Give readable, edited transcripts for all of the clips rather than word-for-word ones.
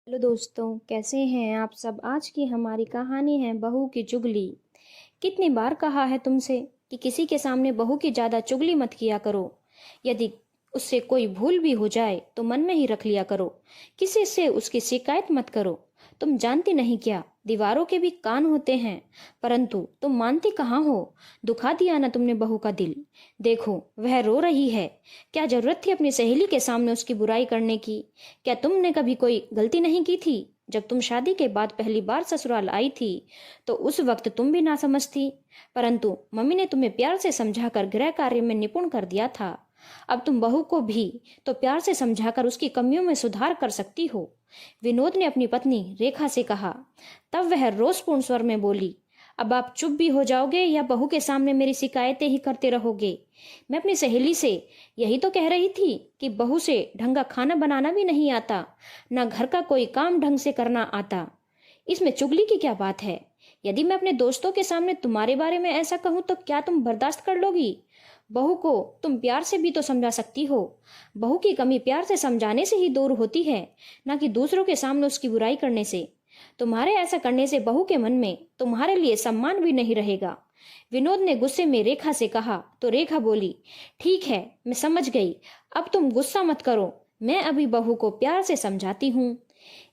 Hello दोस्तों, कैसे हैं आप सब। आज की हमारी कहानी है बहू की चुगली। कितनी बार कहा है तुमसे कि किसी के सामने बहू की ज्यादा चुगली मत किया करो। यदि उससे कोई भूल भी हो जाए तो मन में ही रख लिया करो, किसी से उसकी शिकायत मत करो। तुम जानती नहीं क्या, दीवारों के भी कान होते हैं, परंतु तुम मानती कहाँ हो। दुखा दिया ना तुमने बहू का दिल। देखो वह रो रही है, क्या जरूरत थी अपनी सहेली के सामने उसकी बुराई करने की। क्या तुमने कभी कोई गलती नहीं की थी। जब तुम शादी के बाद पहली बार ससुराल आई थी तो उस वक्त तुम भी ना समझ थी, परंतु मम्मी ने तुम्हें प्यार से समझाकर गृह कार्य में निपुण कर दिया था। अब तुम बहू को भी तो प्यार से समझाकर उसकी कमियों में सुधार कर सकती हो। विनोद ने अपनी पत्नी रेखा से कहा। तब वह रोषपूर्ण स्वर में बोली, अब आप चुप भी हो जाओगे या बहू के सामने मेरी शिकायतें ही करते रहोगे। मैं अपनी सहेली से यही तो कह रही थी कि बहू से ढंग का खाना बनाना भी नहीं आता, ना घर का कोई काम ढंग से करना आता। इसमें चुगली की क्या बात है। यदि मैं अपने दोस्तों के सामने तुम्हारे बारे में ऐसा कहूं तो क्या तुम बर्दाश्त कर लोगी। बहू को तुम प्यार से भी तो समझा सकती हो। बहू की कमी प्यार से समझाने से ही दूर होती है, ना कि दूसरों के सामने उसकी बुराई करने से। तुम्हारे ऐसा करने से बहू के मन में तुम्हारे लिए सम्मान भी नहीं रहेगा। विनोद ने गुस्से में रेखा से कहा तो रेखा बोली, ठीक है मैं समझ गई, अब तुम गुस्सा मत करो, मैं अभी बहू को प्यार से समझाती हूँ।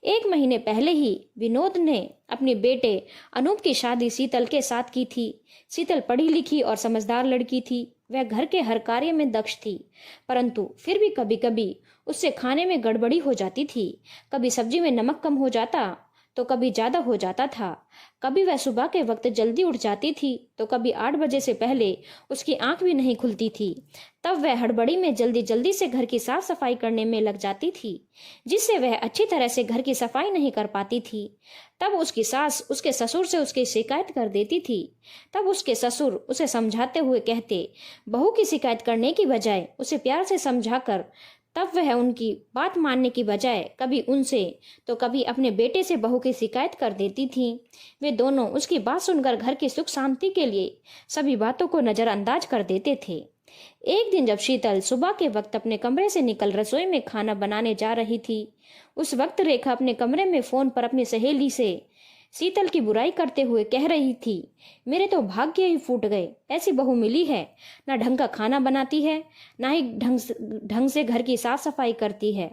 एक महीने पहले ही विनोद ने अपने बेटे अनूप की शादी शीतल के साथ की थी। शीतल पढ़ी लिखी और समझदार लड़की थी। वह घर के हर कार्य में दक्ष थी, परंतु फिर भी कभी कभी उससे खाने में गड़बड़ी हो जाती थी। कभी सब्जी में नमक कम हो जाता तो कभी ज्यादा हो जाता था। कभी वह सुबह के वक्त जल्दी उठ जाती थी तो कभी 8 बजे से पहले उसकी आंख भी नहीं खुलती थी। तब वह हड़बड़ी में जल्दी जल्दी से घर की साफ सफाई करने में लग जाती थी, जिससे वह अच्छी तरह से घर की सफाई नहीं कर पाती थी। तब उसकी सास उसके ससुर से उसकी शिकायत कर देती थी। तब उसके ससुर उसे समझाते हुए कहते, बहू की शिकायत करने की बजाय उसे प्यार से समझाकर। तब वह उनकी बात मानने की बजाय कभी उनसे तो कभी अपने बेटे से बहू की शिकायत कर देती थी। वे दोनों उसकी बात सुनकर घर की सुख शांति के लिए सभी बातों को नजरअंदाज कर देते थे। एक दिन जब शीतल सुबह के वक्त अपने कमरे से निकल रसोई में खाना बनाने जा रही थी, उस वक्त रेखा अपने कमरे में फोन पर अपनी सहेली से शीतल की बुराई करते हुए कह रही थी, मेरे तो भाग्य ही फूट गए, ऐसी बहू मिली है, ना ढंग का खाना बनाती है, ना ही ढंग से घर की साफ सफाई करती है।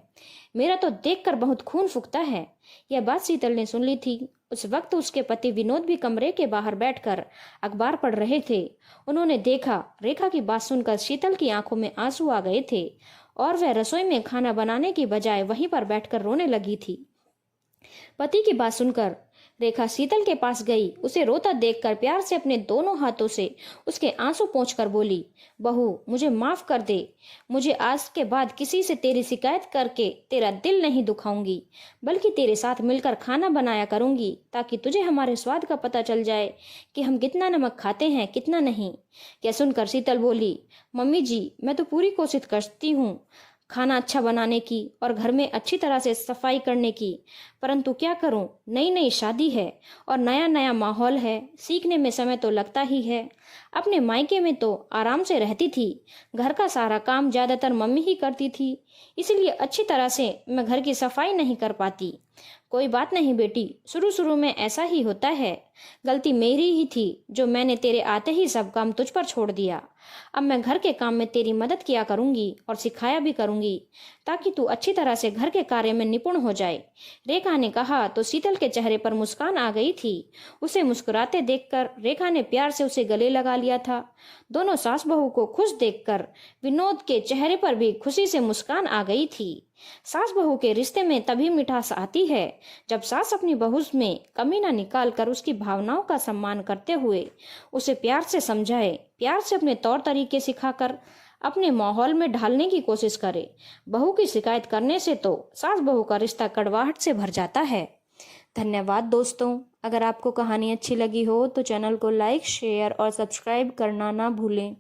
मेरा तो देखकर बहुत खून फूकता है। यह बात शीतल ने सुन ली थी। उस वक्त उसके पति विनोद भी कमरे के बाहर बैठकर अखबार पढ़ रहे थे। उन्होंने देखा रेखा की बात सुनकर शीतल की आंखों में आंसू आ गए थे और वह रसोई में खाना बनाने की बजाय वहीं पर बैठकर रोने लगी थी। पति की बात सुनकर रेखा शीतल के पास गई। उसे रोता देखकर प्यार से अपने दोनों हाथों से उसके आंसू पोंछकर बोली, बहू मुझे माफ कर दे, मुझे आज के बाद किसी से तेरी शिकायत करके तेरा दिल नहीं दुखाऊंगी, बल्कि तेरे साथ मिलकर खाना बनाया करूंगी, ताकि तुझे हमारे स्वाद का पता चल जाए कि हम कितना नमक खाते हैं कितना नहीं। यह सुनकर शीतल बोली, मम्मी जी मैं तो पूरी कोशिश करती हूँ खाना अच्छा बनाने की और घर में अच्छी तरह से सफाई करने की, परंतु क्या करूं, नई नई शादी है और नया नया माहौल है, सीखने में समय तो लगता ही है। अपने मायके में तो आराम से रहती थी, घर का सारा काम ज्यादातर मम्मी ही करती थी, इसलिए अच्छी तरह से मैं घर की सफाई नहीं कर पाती। कोई बात नहीं बेटी, शुरू शुरू में ऐसा ही होता है, गलती मेरी ही थी जो मैंने तेरे आते ही सब काम तुझ पर छोड़ दिया। अब मैं घर के काम में तेरी मदद किया करूंगी और सिखाया भी करूंगी, ताकि तू अच्छी तरह से घर के कार्य में निपुण हो जाए। रेखा ने कहा तो शीतल के चेहरे पर मुस्कान आ गई थी। उसे मुस्कुराते देखकर रेखा ने प्यार से उसे गले लगा लिया था। दोनों सास बहू को खुश देखकर विनोद के चेहरे पर भी खुशी से मुस्कान आ गई थी। सास बहू के रिश्ते में तभी मिठास आती है जब सास अपनी बहू में कमी न निकाल कर उसकी भावनाओं का सम्मान करते हुए उसे प्यार से समझाए, प्यार से अपने तौर तरीके सिखाकर अपने माहौल में ढालने की कोशिश करे। बहू की शिकायत करने से तो सास बहू का रिश्ता कड़वाहट से भर जाता है। धन्यवाद दोस्तों। अगर आपको कहानी अच्छी लगी हो तो चैनल को लाइक शेयर और सब्सक्राइब करना ना भूलें।